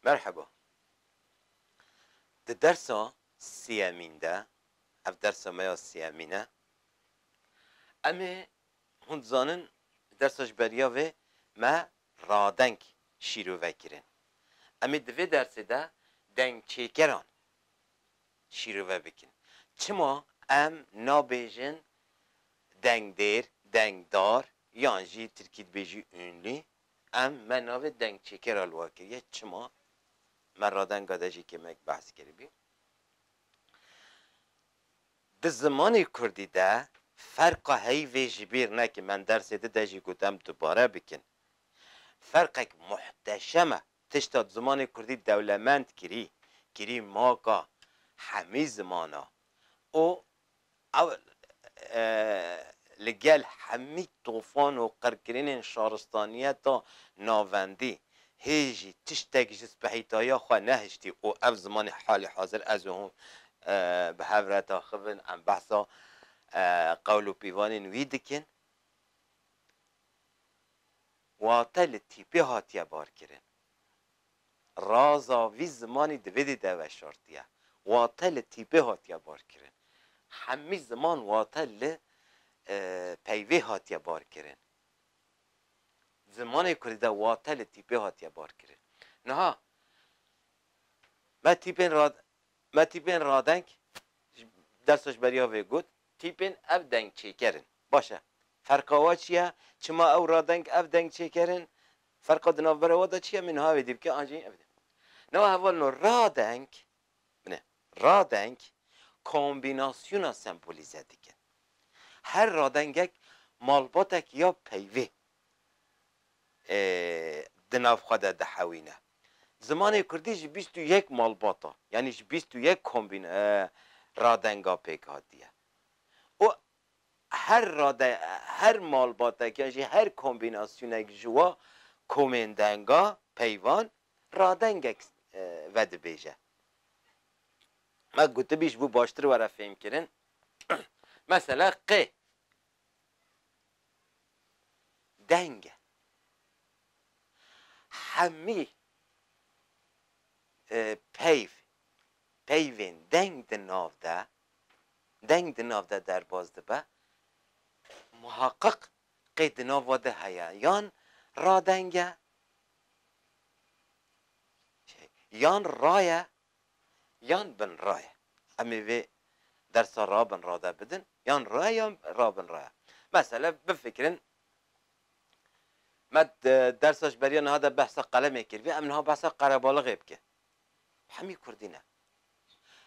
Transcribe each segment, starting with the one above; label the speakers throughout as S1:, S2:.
S1: مرحبا. ده درسا سیامین ده اف درسا میا سیامینه اما هند زانن درساش بریا و ما رادنگ شیرو وکرین اما دوی درس ده دنگ چیکران شیرو بکن چما ام نابیجن دنگ دیر دنگ دار یانجی ترکید بیجی اونلی ام مناوه دنگ چیکر الواکریه چما من رادنگ آدجی که مک بحث کردیم ده زمانی کردی ده فرق هی و جبیر نه که من درس ده دجی گودم دوباره بکن فرقك محتشمه تشتاد زمان کردی دولمند کری ماکا همی زمانا او لگل همی طوفان و قرکرین شارستانیه تا ناوندی هیجی تشتاق جس بحیطایا خواه نهشتی او اف زمان حال حاضر از هم به هفرتا خبن ام بحثا قول و پیوان ویدکن واتل تیپی هاتیه بار کرن رازا وی زمانی دویدی دوه شارتیه واتل تیپی هاتیه بار کرن همی زمان واتل پیوی هاتیه بار کرن زمانی کردیده واتل تیپی هاتیه بار کرن نه ما تیپین رادنگ درسش بریا وی گود تیپین اف دنگ چی کرن باشه فرقا چیه چما او رادنگ اف دنگ چی کرن فرقا دنابر وادا چیه من ها ویدیم که آنجا این افدیم نه اول نو رادنگ کامبیناسیون سمبولیزه دیگه هر رادنگ مالباتک یا پیوه دناف خود دحوینه زمان کردیش 21 مالباتا یعنی 21 کامبین رادنگا پیک هاتیه و هر مالباتک یعنی هر کامبیناسیون جوا کومندنگا پیوان رادنگ ود بیجه ما گوته بیش بو باشتر وره فهم کرن مثلا ق دنگ همی پیوین دنگ دناف ده در بازده به محقق قید ناف واده هیا یان رادنگه یان رایه یان بن رایه امی وی درس را بن راده بدن یان رایه یان را بن رایه مثلا بفکرن ما درسش بریان هذا بحث قلمه کرد و امنها بحث قربالغ بکه همی کردینه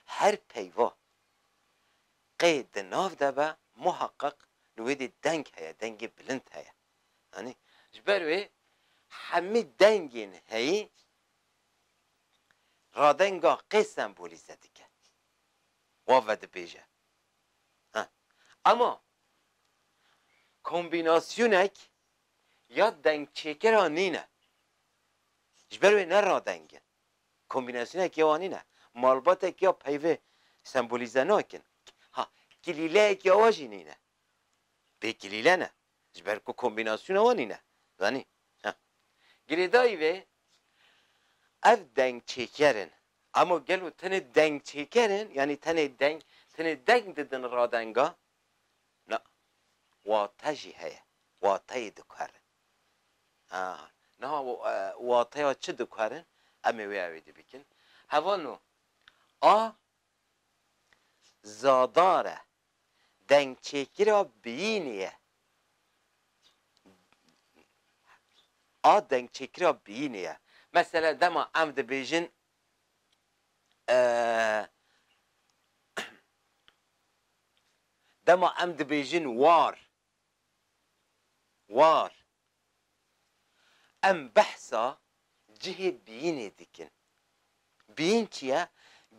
S1: هر پیوا قید ناف ده به محقق نویدی دنگ هیا دنگ بلند هیا یعنی جبروی همی دنگین هی رادنگا قسم بولیزه دیگه وافد بیجه اما کمبیناسیونک یا دنگ چیکر نینه جبروی نه رادنگین کمبیناسیونک یا نینه مالباتک یا پیوه سمبولیزه ناکن کلیله یا واجی نینه به کلیله نه جبر کو کمبیناسیون وانینه زنی گریدایی و اف دنگ چیکرن اما گلو تنه دنگ چیکرن یعنی تنه دنگ ددن رادنگا نه واتجی هیا واتای دکارن نه واتای ها چه دکارن امی وی اویدی بکن هوانو زاداره دنگ چیکر بینیه دنگ چیکر بینیه مثلا دما عمد بیجن وار ام بحثا جهه بینه دیکن بین چیه؟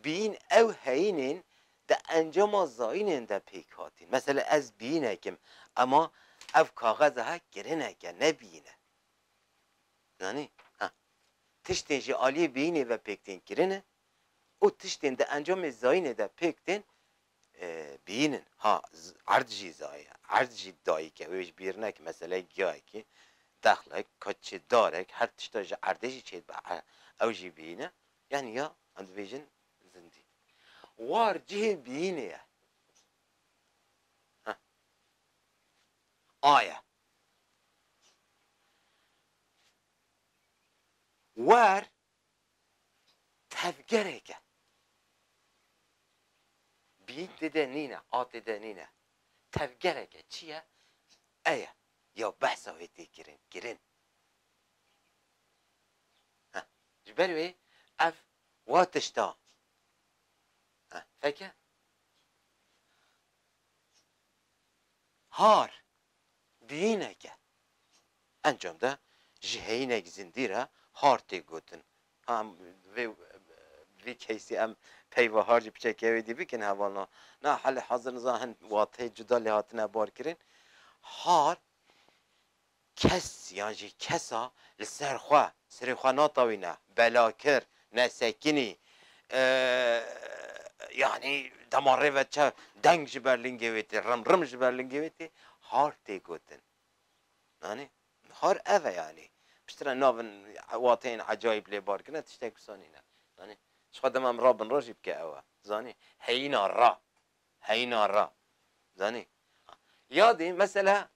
S1: بین او هینین ده انجام زاینین ده پیک هاتین مثلا از بینه کم اما او کاغذ ها گرنه که نبینه یعنی تشتین جی آلی بینه و پیکتین گرنه او تشتین ده انجام زاینه ده پیکتین بینن عرض جی زایه عرض جی دایی که ویش بیرنه که مثلا گیاه که دخلك كتش دارك هر تشتاج عردشي چيد بقى او جي بينا يعني يا عند فيجن زندي وار جه بينا ها آية وار تفكرك بين تدنينا تدنينا تفكرك چيا آية يا بحث هيتي كرين ها جبروا اف واتشتا ها فكر هار بينك انجام ده جهينك زنديرة هارتي گوتن هم وی کیسی ام پیوه هارجی بچه که ویدی بکن هوانا نه حال حاضر نزاهن واته جدا لحاتنه بار کرن هار کس یعنی کسا لسر خواه سر خواه ناتاوینه بلا کر نسکنی یعنی دماره و چه دنگ جبرلنگی ویتی رم جبرلنگی ویتی هارتی گوتن یعنی هار اوه یعنی بشترا ناون واتين عجايب لي بار كنا تشتاك سانينا يعني اش خدم ام رابن راجي بك اوا زاني هينا را زاني يادي مثلا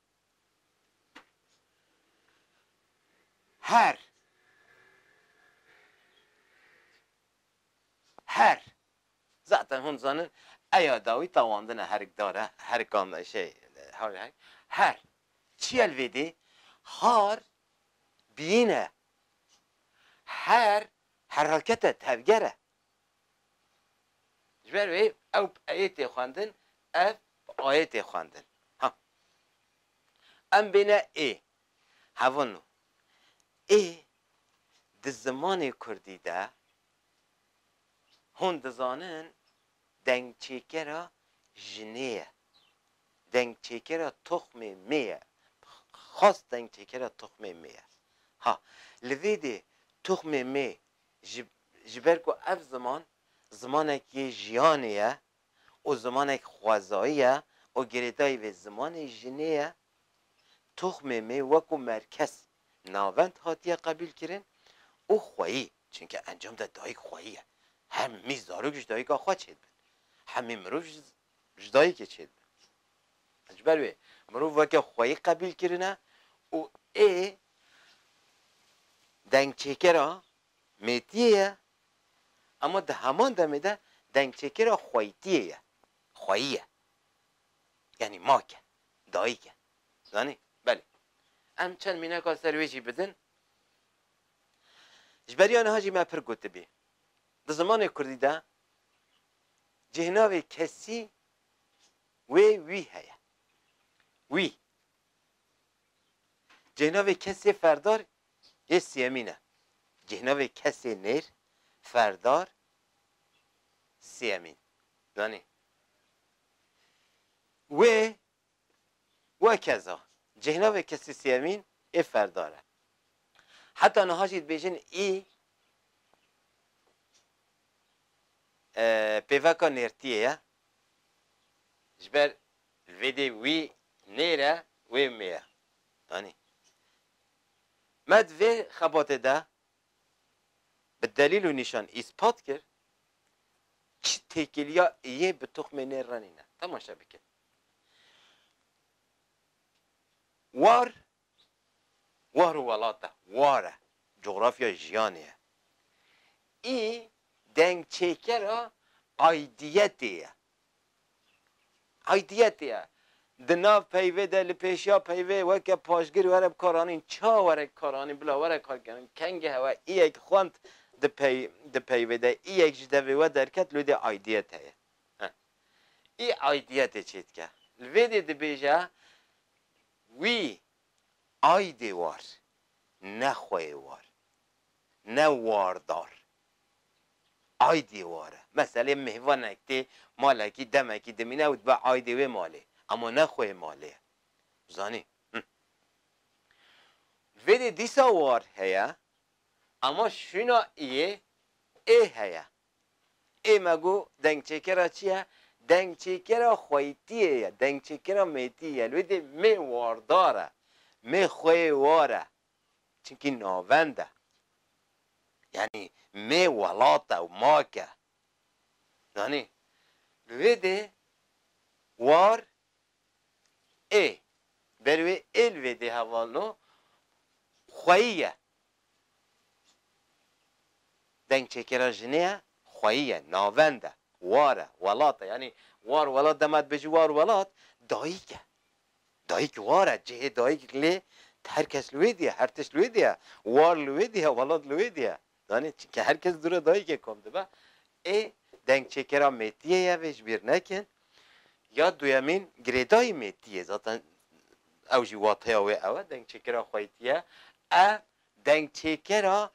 S1: هر ذاتا هون زانن ايا داوي تواندنا هرك داره هر كان شيء هر چي الفيدي هار بينا هر حركته تفجره جبروا ايه او بايتي خواندن اف بايتي خواندن ها ام بينا ايه هفونو ايه د زمان کردی ده هون دزانن دنگ چیکرا جنیه دنگ چیکرا تخم میه خاص دنگ چیکرا تخم میه ها لذیده تخم می جبر کو اف زمانك جیانیه و زمانك خوازاییه و گریدای و زمان جنیه تخم می وکو مرکز ناوند هاتیه قبیل کرن او خویی چونکه انجام ده دایی خوییه هم میزارو جدایی که خواه چید بن همین مروف جدایی که چید بن جبروی مروف وکه خویی قبیل کرنه و ای دنگ چکرا میتیه اما ده همان دمه ده دنگ چکرا خویتیه خوییه یعنی ماکه داییه زانی بله ام چند مینه که سرویجی بدن جبریان هاجی ما پر گوته بی ده زمان کردی ده جهناوی کسی وی هیا وی جهناوی کسی فردار یه سیمینه جهناوی کسی نیر فردار سیمین دانی و کذا جهناوی کسی سیمین ای فرداره حتی نهاجید بیشن ای پیوکا نیرتیه جبر الویدی وی نیره وی میه دانی مد وی خباته ده بالدليل ونشان اثبات کرد تکیلیا ایه به تخم نیر رنینه تماشا بکن وار ولاته واره جغرافیا جیانیه ای دنگ چیکرا ایدیتیه دناف پیوه ده لپیشیا پیوه وکه پاشگیر وره بکارانین چا وره کارانین بلا وره کار کنن کنگه هوا ای یک خواند ده پیوه ده ای یک جدوه و درکت لو ده ایدیت هیه ای ایدیت چید که لویده ده بیجه وی ایدی وار نه خوی وار نه واردار ایدی واره مثلا مهوان اکتی مالکی دمکی دمینه و با ایدی و ماله اما نه خوی ماله زانی ویدی دیسا وار هیا اما شونا ایه ای هیا ای مگو دنگ چکرا چیه دنگ چکرا خویتیه دنگ چکرا میتیه ویدی می وارداره می خوی واره چونکی ناونده یعنی می ولاته و ماکه یعنی لویده وار ای بروی الویده هوالنو خوییه دنگ چکره جنیه خوییه ناونده واره ولاته یعنی وار ولات دمت بجی وار ولات داییکه داییک واره جه داییک لی herkes lüvediye, herkes lüvediye, var lüvediye, valat lüvediye. Yani çünkü herkes dura dayı komdu ba. Denk çekera metiye ya veş bir nekin. Ya duyamin gredayı metiye zaten evji vataya ve eva denk çekera khoytiye. Denk çekera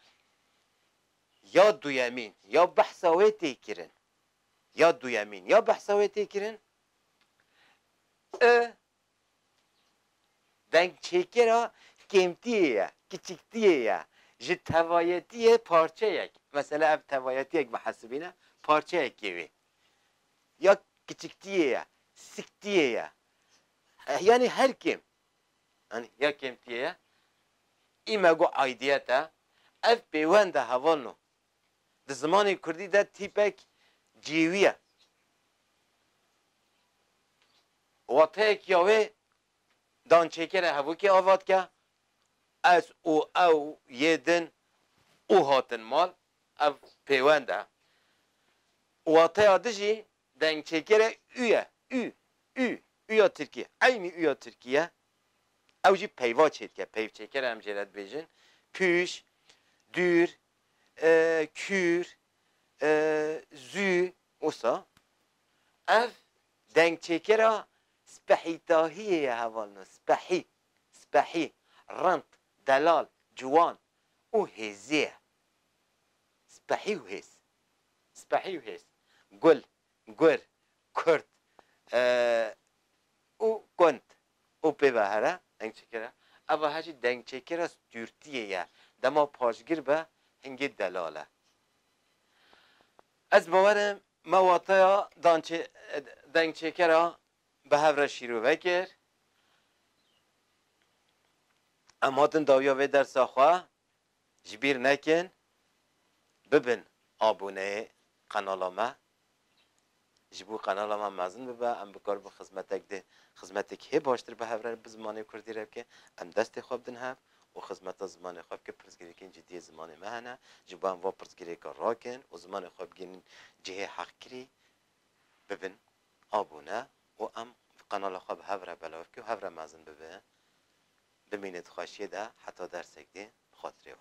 S1: ya duyamin ya bahsa ve tekirin. Ya duyamin ya bahsa ve tekirin. Denk çekera kemtiye, küçüktiye, ji tevayetiye parçayek. Mesela ev tevayetiyek bahsibine parçayek gibi. Ya küçüktiye, siktiye. Yani her kim. Yani ya kemtiye, imago aidiyete, ev peyvende havalno. De zamanı Kurdi de tipek civiye. Vatek yawe dan çekere havuki avat ke از او یدن او هاتن مال او پیونده واته آدجی دنگ چکره اویا ترکیه aynı اویا ترکیه او جی پیوا چید که پیو چکره هم جلد بیجن پوش دور کور زو اوسا او دنگ چکره سپحیتاهیه هوالنو سپحی رنت دلال جوان او هزیه سپحی و هز سپحی و هز گل گر کرد او گند او ببهره دنگ چکره اما هجی دنگ چکره دورتیه یا دما پاشگیر به هنگی دلاله از باورم مواتایا دنگ چکره به هفره شیرو بکر ام هاتن داویا و در ساخوا جبیر نکن ببن آبونه قنالامه جبو قنالامه مزن ببه ام بکار به خدمتک ده خدمتک هی باشتر به هفره بزمانه کردی رب که ام دست خواب دن هف و خدمت زمان خواب که پرزگیری کن جدی زمان مهنه جبو ام و پرزگیری کار راکن و زمان خواب گین جه حق کری ببن آبونه و ام قنال خواب هفره بلاف که و هفره مزن ببه ببینید خوشیه ده حتی درسک ده خاطره